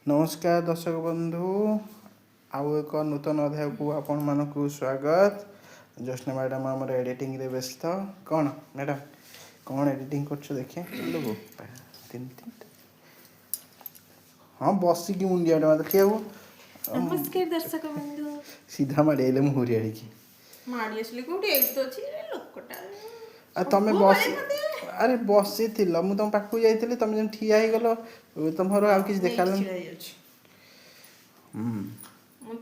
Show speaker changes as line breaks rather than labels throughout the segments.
नमस्कार दर्शक बंधु आउ एक नूतन अध्याय को आपण मानक स्वागत। ज्योत्ना मैडम आम एडिटिंग रे व्यस्त कौन मैडम कौन एडिटिंग कर देखे तीन तीन हाँ बसिकी मुंडिया देखिए
नमस्कार दर्शक बंधु
सीधा मारे मुहरी आड़िकी
माड़ी आसली कोठी एई तो अछि लोकटा
तमें बस अरे बसी मु तुम पाखु जाइली तुम जब ठिया गल तुमर आ कि देखा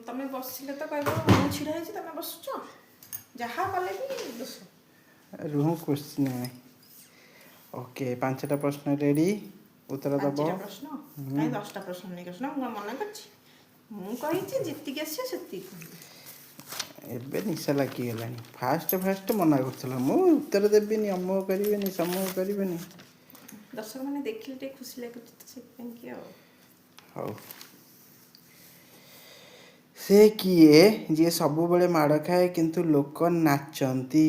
तमें बसिले तो कहबो मु छिड़ा है तमें बसुच जहा कले भी दोष
रुह क्वेश्चन ओके 5टा प्रश्न रेडी उत्तर दब
5टा प्रश्न कहीं 10टा प्रश्न नहीं कृष्ण मु मना करछि मु कहिछि जित्ति आसी सेति
एबे निशा लागिगला फास्ट फास्ट मना कर मु उत्तर देविनी अमो करेनि समूह करेनि
दर्शक मैंने देखिले टे खुशी लगे तो से कि
हौ से किए जी सब बेले माड़ खाए किंतु लोक नाचती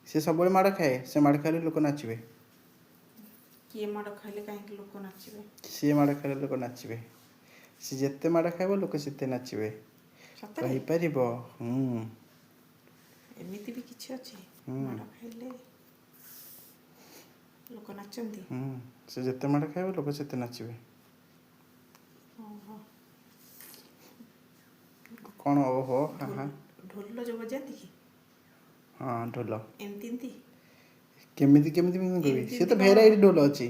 से सब बेले माड़ खाए से माड़ खाइले लोक नाचबे
किए माड़ खाइले काहे लोक नाचबे
से माड़ खाइले लोक नाचबे से जेते माड़ खाइबो लोक सेते नाचबे कहि परिबो
एमिति भी किछि अछि माड़ खाइले लोक नाचंती
से जेते माड़ खाइबो लोक सेते नाचबे कौन ओहो हाँ हाँ
ढोल जो बजाती कि
हाँ ढोल
एमती एमती
केमिति केमिति मैं कहबी से तो भेराइटी ढोल अछि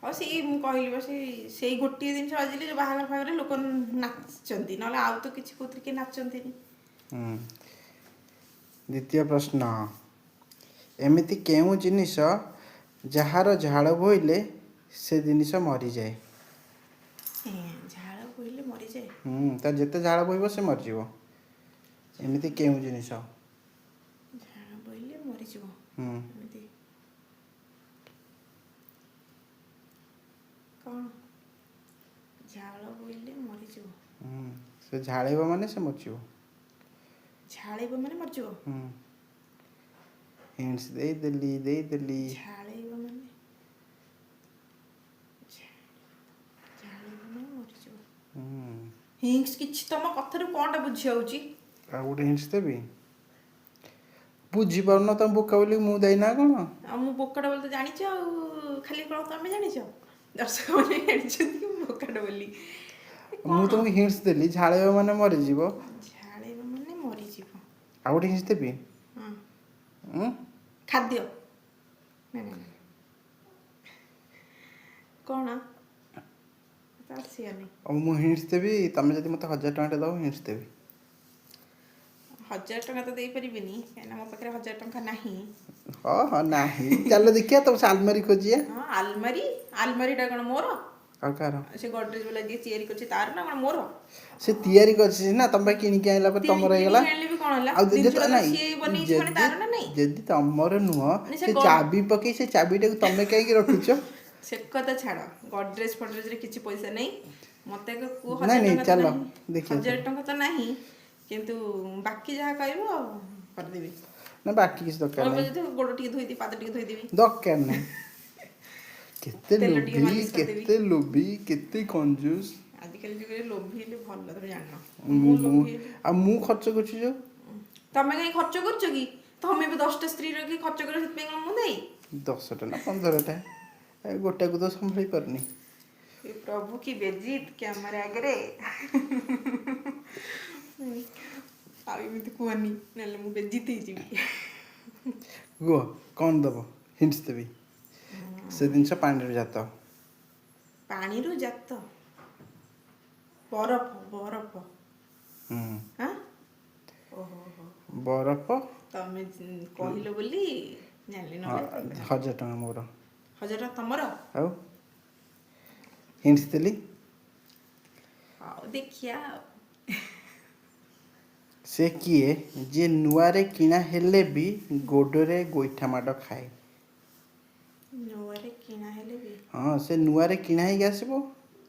हाँ से मु कहली बस से गोटे दिन बाजिले जो बाहागर फागर लोक नाचंती नले आउ तो किछि कोथि के नाचंती नि
द्वितीय प्रश्न एमिति केउ जिनिस जहार झाड़ बोइले से जिनिस मरी जाए
झाड़ बोइले मरी जाए
तार जेते झाड़ बोइबो से मर जीवो एमिति केउ जिनिस
झाड़ बोइले मरी जीवो एमिति कौन झाड़ बोइले मरी जीवो
से झाड़ेबो माने से मर जीवो
झाड़ेबो माने मर जीवो
हिंट्स दे देली
झाड़ेबो माने झाड़ेबो माने मर जीवो हिंट्स किछि तम कथारु कोनटा बुझी होउची
आ गुटे हिंट्स देबी बुझी पाउन तम बोका बोली मु देइना कोन
आ मु बोकाटा बोली तो जानिछ आ खाली कोन तमे जानिछ दर्शक माने जानिछथि मु बोकाटा बोली
मु तुमको हिंट्स देली झाड़ेबो माने मरि जीवो
झाड़ेबो माने मरि जीवो
आ गुटे हिंट्स देबी
खाद्य नहीं कौन तार सिया नहीं
अब मु हिंट्स देबी तमे जदि मते 1000 टका दबो हिंट्स देबी
1000 टका तो दे परिबिनी एना मो पकरे 1000 टका नाही
हाँ हाँ नाही चलो देखिए तब अलमारी खोजिए
हाँ अलमारी टा कोन मोर
और कार
से गोदरेज वाला जे तयारी करछि तार ना कोन मोर
से तयारी करछि ना तम किनि के आइला पर तमर हेगला
आइले भी कोन हला
आ जे तो नाही
से बनी छै माने तार ना नहीं
जदि तमर नुह से चाबी पके से चाबी टा तमे काई के रखिछो
से कथा छाड़ गोदरेज फडरेज रे किछि पैसा नहीं मते को 1000
नहीं
टका
चलो देखिए
1000 टका तो नहीं किंतु बाकी जहा कहबो कर देबी
ना बाकी किस दरकार
और
नहीं
बजे गोड़ टिके धोई दी पाद टिके धोई देबी
दरकार नहीं केते लोभी केते कंजूस
आजिकल जुगे लोभी ले भल तमे जानना
आ मु खर्च करछि जो
तमे कहीं खर्च करछ की तमे भी 10टा स्त्री रखी खर्च करे सेत पे मु देई
10टा ना 15टा गोटा को तो संभाई परनी
हे प्रभु की बेजीत कैमरा आगरे आवी मित कोनी नेले मु बेजीत ही जीवी
गो कौन दबो हिंट्स देबी से दिन पानी रो जात
पानी रो जात बरफ बरफ हां ओहो
बरफ
तमे कहिलो बोली जानली न
1000 टका मोर
1000 तमरो
आउ हिंट्स देली
आओ देखिया
से किए जे नुआरे किना हेले भी गोडरे गोइठा माड खाए
नुआरे किना हेले भी
हाँ से नुआरे किना ही आसीबो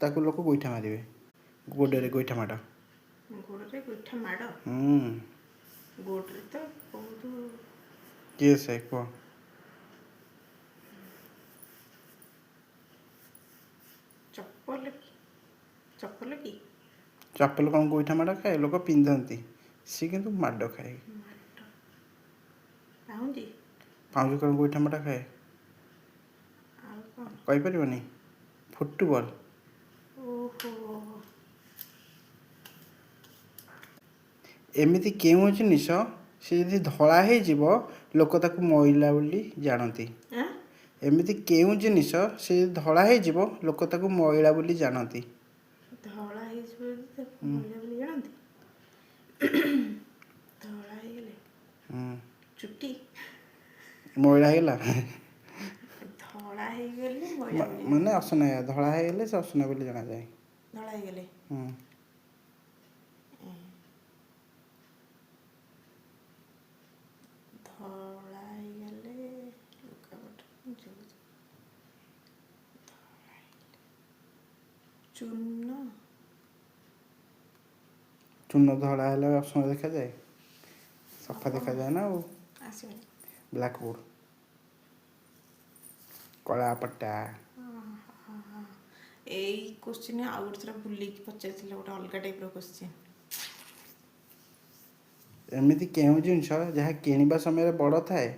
ताको लोक गोइठा मारिबे गोडरे गोइठा माड
गोडरे गोइठा माड गोडरे तो बहुत
के से को
चप्पल ଚପଲ କି
ଚପଲ କ'ଣ ଗୋଇଠା ମାଡ଼ ଖାଏ? ଲୋକ ପିନ୍ଧନ୍ତି, ସିଏ କିନ୍ତୁ ମାଡ଼ ଖାଏ।
ପାଉଁଜି
ପାଉଁଜି କ'ଣ ଗୋଇଠା ମାଡ଼ ଖାଏ?
ଆଉ କ'ଣ?
କହିପାରିବନି? ଫୁଟବଲ।
ଓହୋ।
ଏମିତି କେଉଁ ଜିନିଷ ସେ ଯଦି ଧଳା ହେଇଯିବ ଲୋକ ତାକୁ ମଇଳା ବୋଲି ଜାଣନ୍ତି?
ଆଁ?
ଏମିତି କେଉଁ ଜିନିଷ ସେ ଯଦି ଧଳା ହେଇଯିବ ଲୋକ ତାକୁ ମଇଳା ବୋଲି ଜାଣନ୍ତି?
ଧଳା ହେଇଯିବ ଯଦି ତାକୁ ମଇଳା ବୋଲି ଜାଣନ୍ତି? ଧଳା ହେଇଗଲେ ଚୁଟି
ମଇଳା ହେଇଗଲା
ଧଳା ହେଇଗଲେ ମଇଳା ବୋଲି
ମାନେ ଅସନା ଧଳା ହେଇଗଲେ ସେ ଅସନା ବୋଲି ଜଣାଯାଏ।
ଧଳା ହେଇଗଲେ ଧଳା ହେଇଗଲେ ଲୁଗାପଟା ଚୂନ
ଚୂନ ଧଳା ହେଲେ ଅସନା ଦେଖାଯାଏ? ସଫା
ଆଉ
ଦେଖାଯାଏ ନା ଆଉ।
ଆସିବନି।
ବ୍ଲାକବୋର୍ଡ, କଳାପଟା।
ଏଇ କୋଶ୍ଚିନ୍ ଆଉ ଗୋଟେ ଥର ବୁଲିକି ପଚାରିଥିଲେ, ଗୋଟେ ଅଲଗା ଟାଇପ୍ର କୋଶ୍ଚିନ୍।
ଏମିତି କେଉଁ ଜିନିଷ ଯାହା କିଣିବା ସମୟରେ ବଡ଼ ଥାଏ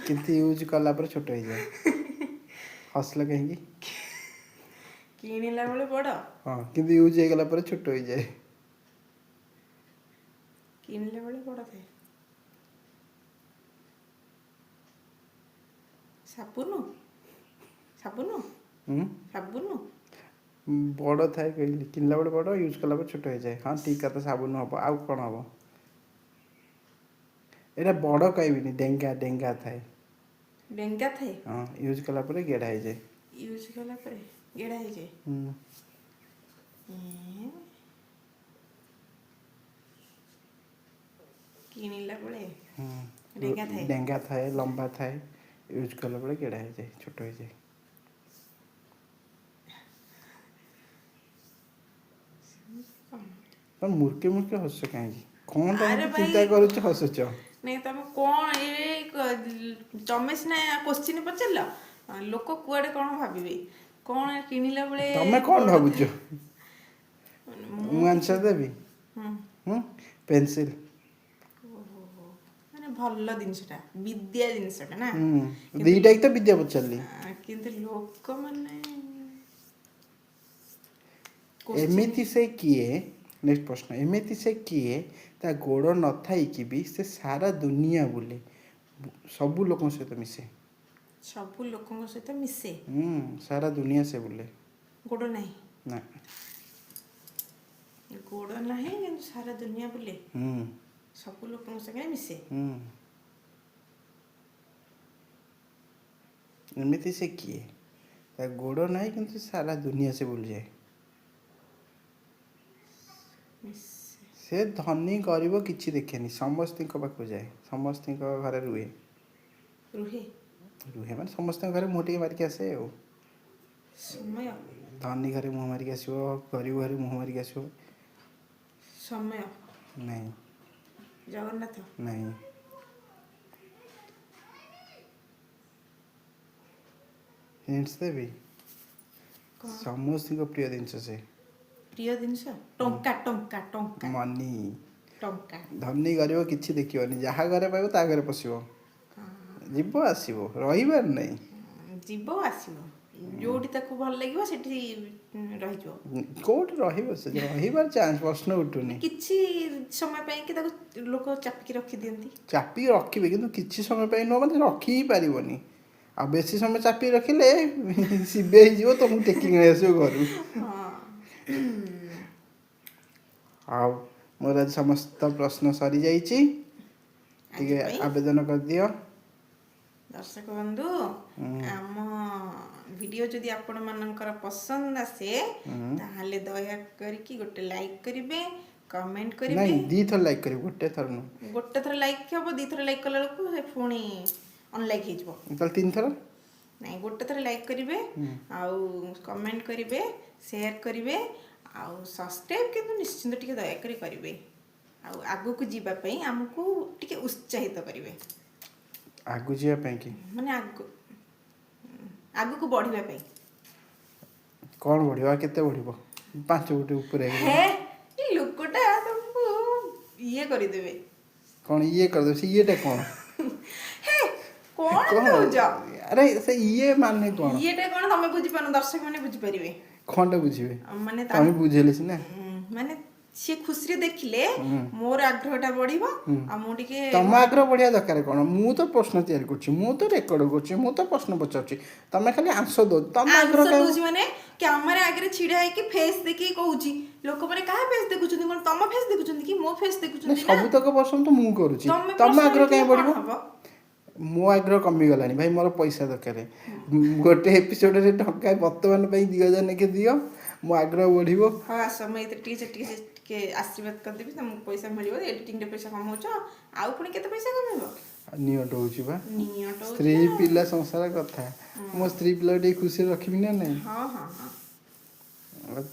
କିନ୍ତୁ ୟୁଜ୍ କଲା ପରେ ଛୋଟ ହେଇଯାଏ? ହସିଲ କାହିଁକି?
କିଣିଲା ବେଳେ ବଡ଼,
ହଁ, କିନ୍ତୁ ୟୁଜ୍ ହେଇଗଲା ପରେ ଛୋଟ ହେଇଯାଏ।
କିଣିଲା ବେଳେ ବଡ଼ ଥାଏ। ସାବୁନ ସାବୁନ ସାବୁନ
ବଡ଼ ଥାଏ କହିଲି, କିଣିଲା ବେଳେ ବଡ଼, ୟୁଜ୍ କଲା ପରେ ଛୋଟ ହେଇଯାଏ। ହଁ ଠିକ୍ କଥା, ସାବୁନ ହବ। ଆଉ କ'ଣ ହବ? ଏଇଟା ବଡ଼ କହିବିନି, ଡେଙ୍ଗା ଡେଙ୍ଗା ଥାଏ।
ଡେଙ୍ଗା ଥାଏ।
ହଁ, ୟୁଜ୍ କଲା ପରେ ଗେଡ଼ା ହେଇଯାଏ।
ୟୁଜ୍ କଲା ପରେ ଗେଡ଼ା ହେଇଯାଏ। କିଣିଲା ବେଳେ ଡେଙ୍ଗା ଥାଏ।
ଡେଙ୍ଗା ଥାଏ, ଲମ୍ବା ଥାଏ, ୟୁଜ୍ କଲା ବେଳେ ଗେଡ଼ା ହେଇଯାଏ, ଛୋଟ ହେଇଯାଏ। ତମେ ମୁର୍କେ ମୁର୍କେ ହସୁଛ କାହିଁକି? କ'ଣଟା
ଆରେ
ଏମିତି
ଭାଇ,
ଚିନ୍ତା କରୁଛ ହସୁଛ?
ନାଇଁ ତମେ କ'ଣ ତମେ ସିନା କୋଶ୍ଚିନ୍ ପଚାରିଲ, ଲୋକ କୁଆଡ଼େ କ'ଣ ଭାବିବେ? କ'ଣ କିଣିଲା ବେଳେ
ତମେ କ'ଣ
ବଡ଼
ଭାବୁଛ?
ଥାଏ?
ମୁଁ ଆନ୍ସର ଦେବି? ପେନ୍ସିଲ୍।
ମାନେ ଭଲ ଜିନିଷଟା, ବିଦ୍ୟା ଜିନିଷଟା ନା।
ଦିଟା ତ ବିଦ୍ୟା ପଚାରିଲି।
କିନ୍ତୁ ଲୋକମାନେ
ଏମିତି ସେ କିଏ, ନେକ୍ସଟ ପ୍ରଶ୍ନ, ଏମିତି ସେ କିଏ ତା ଗୋଡ଼ ନଥାଇକି ବି ସେ ସାରା ଦୁନିଆ ବୁଲେ, ସବୁ ଲୋକଙ୍କ ସହିତ ମିଶେ?
ସବୁ ଲୋକଙ୍କ ସହିତ ମିଶେ,
ସାରା ଦୁନିଆ ସେ ବୁଲେ।
ଗୋଡ଼ ନାହିଁ।
ନା।
ଗୋଡ଼ ନାହିଁ କିନ୍ତୁ ସାରା ଦୁନିଆ ବୁଲେ, ସବୁ ଲୋକଙ୍କ ସାଙ୍ଗରେ ମିଶେ।
ଏମିତି ସେ କିଏ ତା ଗୋଡ଼ ନାହିଁ କିନ୍ତୁ ସାରା ଦୁନିଆ ସେ ବୁଲିଯାଏ? ସେ ଧନୀ ଗରିବ କିଛି ଦେଖେନି, ସମସ୍ତଙ୍କ ପାଖକୁ ଯାଏ, ସମସ୍ତଙ୍କ ଘରେ ରୁହେ।
ରୁହେ
ମାନେ ସମସ୍ତଙ୍କ ଘରେ ମୁହଁ ଟିକେ ମାରିକି ଆସେ ଆଉ।
ସମୟ
ଧନୀ ଘରେ ମୁହଁ ମାରିକି ଆସିବ, ଗରିବ ଘରେ ମୁହଁ ମାରିକି ଆସିବ।
ସମୟ
ନାହିଁ।
ଜଗନ୍ନାଥ
ନାହିଁ। ହିଣ୍ଟସ୍ ଦେବି? ସମସ୍ତଙ୍କ ପ୍ରିୟ ଜିନିଷ ସେ।
ପ୍ରିୟ ଜିନିଷ ଟଙ୍କା ଟଙ୍କା ଟଙ୍କା
ମନି।
ଟଙ୍କା।
ଧନୀ ଗରିବ କିଛି ଦେଖିବନି, ଯାହା ଘରେ ପାଇବ ତା ଘରେ ପଶିବ, ଯିବ ଆସିବ, ରହିବାର ନାହିଁ।
ଯିବ ଆସିବ, ଯୋଉଠି ତାକୁ ଭଲ ଲାଗିବ ସେଠି ରହିଯିବ।
କୋଉଠି ରହିବ? ସେ ରହିବାର ଚାନ୍ସ ପ୍ରଶ୍ନ ଉଠୁନି।
କିଛି ସମୟ ପାଇଁ କି ତାକୁ ଲୋକ ଚାପିକି ରଖିଦିଅନ୍ତି।
ଚାପିକି ରଖିବେ କିନ୍ତୁ କିଛି ସମୟ ପାଇଁ ନୁହଁ, ମାନେ ରଖି ହିଁ ପାରିବନି। ଆଉ ବେଶୀ ସମୟ ଚାପିକି ରଖିଲେ ସିବେ ହେଇଯିବ, ତମକୁ ଟେକି ନେଇ ଆସିବ ଘରୁ। ଆଉ ମୋର ଆଜି ସମସ୍ତ ପ୍ରଶ୍ନ ସରିଯାଇଛି, ଟିକେ ଆବେଦନ କରିଦିଅ।
ଦର୍ଶକ ବନ୍ଧୁ, ଆମ ଭିଡ଼ିଓ ଯଦି ଆପଣମାନଙ୍କର ପସନ୍ଦ ଆସେ ତାହେଲେ ଦୟାକରିକି ଗୋଟେ ଲାଇକ୍ କରିବେ, କମେଣ୍ଟ କରିବେ।
ନାଇଁ, 2 ଥର ଲାଇକ୍ କରିବେ, ଗୋଟେ ଥର ନୁହଁ।
ଗୋଟେ ଥର ଲାଇକ୍ ହେବ, 2 ଥର ଲାଇକ୍ କଲା ବେଳକୁ ସେ ପୁଣି ଅନଲାଇକ୍ ହେଇଯିବ।
ତାହେଲେ 3 ଥର?
ନାଇଁ, ଗୋଟେ ଥର ଲାଇକ୍ କରିବେ, ଆଉ କମେଣ୍ଟ କରିବେ, ସେୟାର କରିବେ, ଆଉ ସବସ୍କ୍ରାଇବ୍ କିନ୍ତୁ ନିଶ୍ଚିନ୍ତ ଟିକେ ଦୟାକରି କରିବେ। ଆଉ ଆଗକୁ ଯିବା ପାଇଁ ଆମକୁ ଟିକେ ଉତ୍ସାହିତ କରିବେ।
ଆଗକୁ ଯିବା ପାଇଁ କି?
ମାନେ ଆଗକୁ ବଢ଼ିବା ପାଇଁ।
କ'ଣ ବଢ଼ିବ ଆଉ କେତେ ବଢ଼ିବ 5 ଫୁଟ ଉପରେ
ହେ ଏ ଲୋକଟା ତମକୁ ଇଏ କରିଦେବେ।
କ'ଣ ଇଏ କରିଦେବ ସେ ଇଏଟା କ'ଣ
ହେ କଣ
କ'ଣ
କହୁଛ?
ଆରେ ସେ ଇଏ ମାନେ କ'ଣ
ଇଏଟା କଣ ତମେ ବୁଝିପାରୁନ, ଦର୍ଶକ ମାନେ ବୁଝିପାରିବେ।
କ'ଣଟା ବୁଝିବେ
ମାନେ
ତମେ ବୁଝେଇଲେ ସିନା
ମାନେ ସିଏ ଖୁସିରେ ଦେଖିଲେ ମୋର ଆଗ୍ରହଟା ବଢିବ ଆଉ ମୁଁ ଟିକେ
ତମ ଆଗ୍ରହ ବଢ଼ିବା ଦରକାର କ'ଣ? ମୁଁ ତ ପ୍ରଶ୍ନ ତିଆରି କରୁଛି, ମୁଁ ତ ରେକର୍ଡ କରୁଛି, ମୁଁ ତ ପ୍ରଶ୍ନ ପଚାରୁଛି, ତମେ ଖାଲି ଆନ୍ସର ଦଉଛ। ତମ ଆଗ୍ରହ
ଆନ୍ସର
କାହିଁ
ଦଉଛି ମାନେ କ୍ୟାମେରା ଆଗରେ ଛିଡା ହେଇକି ଫେସ୍ ଦେଖିକି କହୁଛି। ଲୋକମାନେ କାହା ଫେସ୍ ଦେଖୁଛନ୍ତି? କଣ ତମ ଫେସ୍ ଦେଖୁଛନ୍ତି କି ମୋ ଫେସ୍ ଦେଖୁଛନ୍ତି? ନା
ସବୁତକ ପସନ୍ଦ ମୁଁ କରୁଛି,
ତମେ
ତମ
ପ୍ରଶ୍ନ
ଆଗ୍ରହ କାହିଁ
ଦେଖିଲେ କଣ
ବଢ଼ିବ?
ହବ?
ମୋ ଆଗ୍ରହ କମିଗଲାଣି ଭାଇ, ମୋର ପଇସା ଦରକାର। ଗୋଟେ ଏପିସୋଡରେ ଟଙ୍କା ବର୍ତ୍ତମାନ ପାଇଁ 2000 ଲେଖେ ଦିଅ, ମୋ ଆଗ୍ରହ ବଢ଼ିବ।
ହଉ ଆସ, ମୁଁ ଏଥିରେ ଟିକେ ଆଶୀର୍ବାଦ କରିଦେବି, ତମକୁ ପଇସା ମିଳିବ। ଏଡିଟିଂରେ ପଇସା କମଉଛ, ଆଉ ପୁଣି କେତେ ପଇସା କମେଇବ?
ନିଅଟ ହଉଛି ବା
ନିଅଟ ହଉଛି
ସ୍ତ୍ରୀ
ନା।
ପିଲା ସଂସାର କଥା, ମୋ ସ୍ତ୍ରୀ ପିଲା ଟିକେ ଖୁସିରେ ରଖିବି ନା ନାଇଁ?
ହଁ ହଁ ହଁ,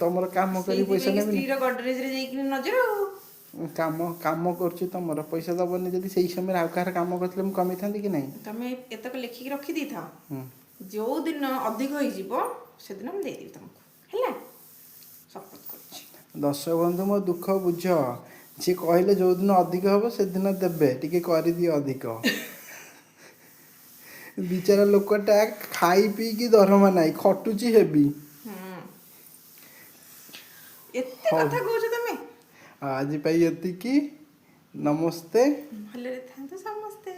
ତମର କାମ କରି ପଇସା
ସେଇଥିପାଇଁ
ନେବିନି?
ସ୍ତ୍ରୀର ଗଡରେଜରେ ଯାଇକି ନଜର ଆଉ।
କାମ କରୁଛି ତମର ପଇସା ଦବନି ଯଦି ସେଇ ସମୟରେ ଆଉ କାହାର କାମ କରିଥିଲେ ମୁଁ କମେଇଥାନ୍ତି କି ନାହିଁ?
ତମେ ଏତକ ଲେଖିକି ରଖିଦେଇଥାଅ,
ହୁଁ।
ଯୋଉ ଦିନ ଅଧିକ ହେଇଯିବ ସେଦିନ ମୁଁ ଦେଇଦେବି ତମକୁ, ହେଲା? ଶପଥ କରୁଛି।
ଦର୍ଶକ ବନ୍ଧୁ ମୋ ଦୁଃଖ ବୁଝ, ସିଏ କହିଲେ ଯୋଉଦିନ ଅଧିକ ହବ ସେଦିନ ଦେବେ, ଟିକେ କରିଦିଅ ଅଧିକ। ବିଚାରା ଲୋକଟା ଖାଇ ପିଇକି ଦରମା ନାହିଁ, ଖଟୁଛି ହେବି।
ଏତେ
ହଉ
କଥା କହୁଛ ତମେ।
ଆଜି ପାଇଁ ଏତିକି, ନମସ୍ତେ।
ଭଲରେ ଥାନ୍ତୁ ସମସ୍ତେ।